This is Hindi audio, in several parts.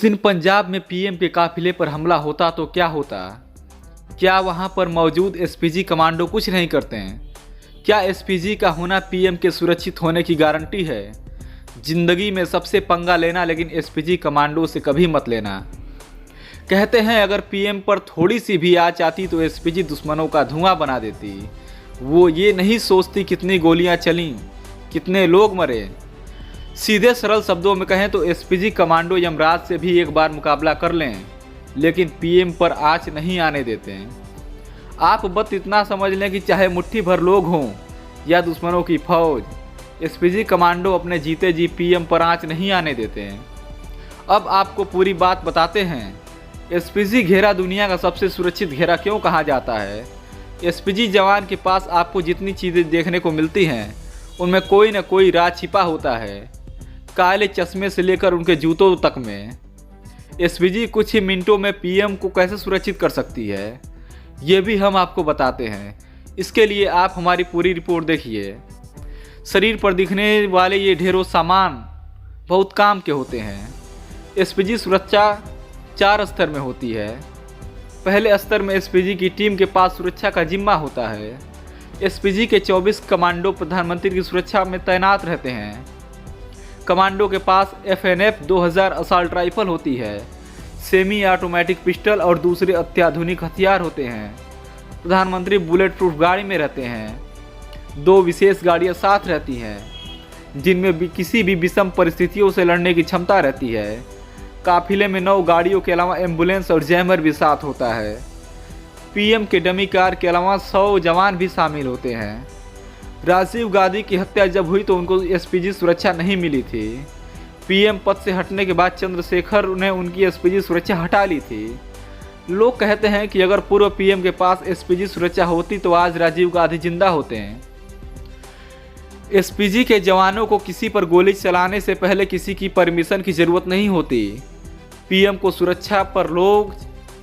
उस दिन पंजाब में पीएम के काफिले पर हमला होता तो क्या होता? क्या वहां पर मौजूद एसपीजी कमांडो कुछ नहीं करते हैं? क्या एसपीजी का होना पीएम के सुरक्षित होने की गारंटी है? जिंदगी में सबसे पंगा लेना, लेकिन एसपीजी कमांडो से कभी मत लेना। कहते हैं अगर पीएम पर थोड़ी सी भी आँच आती तो एसपीजी दुश्मनों का धुआं बना देती। वो ये नहीं सोचती कितनी गोलियां चलीं, कितने लोग मरे। सीधे सरल शब्दों में कहें तो एसपीजी कमांडो यमराज से भी एक बार मुकाबला कर लें, लेकिन पीएम पर आँच नहीं आने देते हैं। आप बस इतना समझ लें कि चाहे मुट्ठी भर लोग हों या दुश्मनों की फौज, एसपीजी कमांडो अपने जीते जी पीएम पर आँच नहीं आने देते हैं। अब आपको पूरी बात बताते हैं। एसपीजी घेरा दुनिया का सबसे सुरक्षित घेरा क्यों कहा जाता है? एसपीजी जवान के पास आपको जितनी चीज़ें देखने को मिलती हैं, उनमें कोई न कोई राज छिपा होता है, काले चश्मे से लेकर उनके जूतों तक में। एसपीजी कुछ ही मिनटों में पीएम को कैसे सुरक्षित कर सकती है, ये भी हम आपको बताते हैं। इसके लिए आप हमारी पूरी रिपोर्ट देखिए। शरीर पर दिखने वाले ये ढेरों सामान बहुत काम के होते हैं। एसपीजी सुरक्षा 4 स्तर में होती है। पहले स्तर में एसपीजी की टीम के पास सुरक्षा का जिम्मा होता है। एसपीजी के 24 कमांडो प्रधानमंत्री की सुरक्षा में तैनात रहते हैं। कमांडो के पास FNF 2000 असॉल्ट राइफल होती है, सेमी ऑटोमेटिक पिस्टल और दूसरे अत्याधुनिक हथियार होते हैं। प्रधानमंत्री बुलेट प्रूफ गाड़ी में रहते हैं। 2 विशेष गाड़ियां साथ रहती हैं, जिनमें भी किसी भी विषम परिस्थितियों से लड़ने की क्षमता रहती है। काफिले में 9 गाड़ियों के अलावा एम्बुलेंस और जैमर भी साथ होता है। पीएम के डमी कार के अलावा 100 जवान भी शामिल होते हैं। राजीव गांधी की हत्या जब हुई तो उनको एसपीजी सुरक्षा नहीं मिली थी। पीएम पद से हटने के बाद चंद्रशेखर ने उनकी एसपीजी सुरक्षा हटा ली थी। लोग कहते हैं कि अगर पूर्व पीएम के पास एसपीजी सुरक्षा होती तो आज राजीव गांधी जिंदा होते हैं। एसपीजी के जवानों को किसी पर गोली चलाने से पहले किसी की परमिशन की जरूरत नहीं होती। पीएम को सुरक्षा पर लोग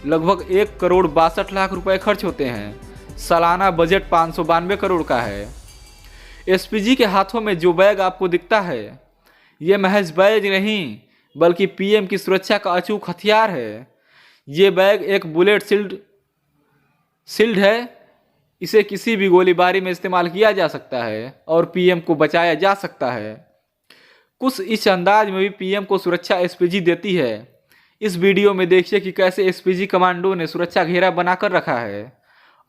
लगभग 1 करोड़ 62 लाख रुपए खर्च होते हैं। सालाना बजट 592 करोड़ का है। एसपीजी के हाथों में जो बैग आपको दिखता है, ये महज बैग नहीं बल्कि पीएम की सुरक्षा का अचूक हथियार है। ये बैग एक बुलेट सील्ड है। इसे किसी भी गोलीबारी में इस्तेमाल किया जा सकता है और पीएम को बचाया जा सकता है। कुछ इस अंदाज में भी पीएम को सुरक्षा एसपीजी देती है। इस वीडियो में देखिए कि कैसे एसपीजी कमांडो ने सुरक्षा घेरा बनाकर रखा है।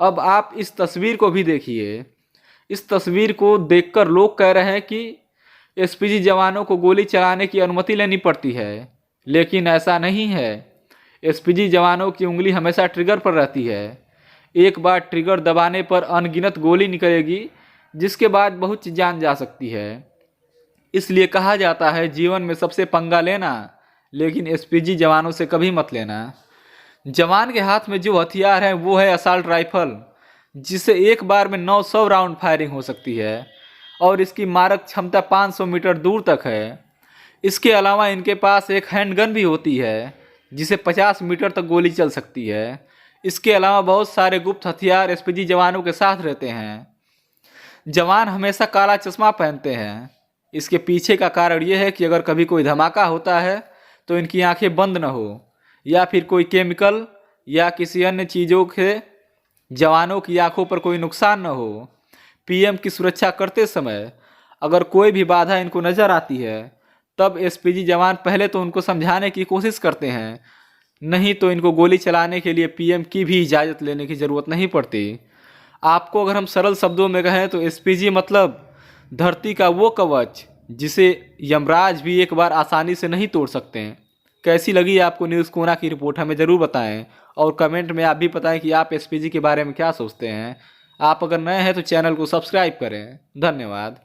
अब आप इस तस्वीर को भी देखिए। इस तस्वीर को देखकर लोग कह रहे हैं कि एसपीजी जवानों को गोली चलाने की अनुमति लेनी पड़ती है, लेकिन ऐसा नहीं है। एसपीजी जवानों की उंगली हमेशा ट्रिगर पर रहती है। एक बार ट्रिगर दबाने पर अनगिनत गोली निकलेगी, जिसके बाद बहुत सी जान जा सकती है। इसलिए कहा जाता है जीवन में सबसे पंगा लेना, लेकिन एसपीजी जवानों से कभी मत लेना। जवान के हाथ में जो हथियार है वो है असॉल्ट राइफल, जिससे एक बार में 900 राउंड फायरिंग हो सकती है और इसकी मारक क्षमता 500 मीटर दूर तक है। इसके अलावा इनके पास एक हैंडगन भी होती है, जिसे 50 मीटर तक गोली चल सकती है। इसके अलावा बहुत सारे गुप्त हथियार एसपीजी जवानों के साथ रहते हैं। जवान हमेशा काला चश्मा पहनते हैं। इसके पीछे का कारण यह है कि अगर कभी कोई धमाका होता है तो इनकी आंखें बंद न हो, या फिर कोई केमिकल या किसी अन्य चीज़ों के जवानों की आंखों पर कोई नुकसान न हो। पीएम की सुरक्षा करते समय अगर कोई भी बाधा इनको नज़र आती है, तब एसपीजी जवान पहले तो उनको समझाने की कोशिश करते हैं, नहीं तो इनको गोली चलाने के लिए पीएम की भी इजाज़त लेने की ज़रूरत नहीं पड़ती। आपको अगर हम सरल शब्दों में कहें तो एसपीजी मतलब धरती का वो कवच जिसे यमराज भी एक बार आसानी से नहीं तोड़ सकते हैं। कैसी लगी आपको न्यूज़ कोना की रिपोर्ट, हमें ज़रूर बताएं और कमेंट में आप भी बताएं कि आप एसपीजी के बारे में क्या सोचते हैं। आप अगर नए हैं तो चैनल को सब्सक्राइब करें। धन्यवाद।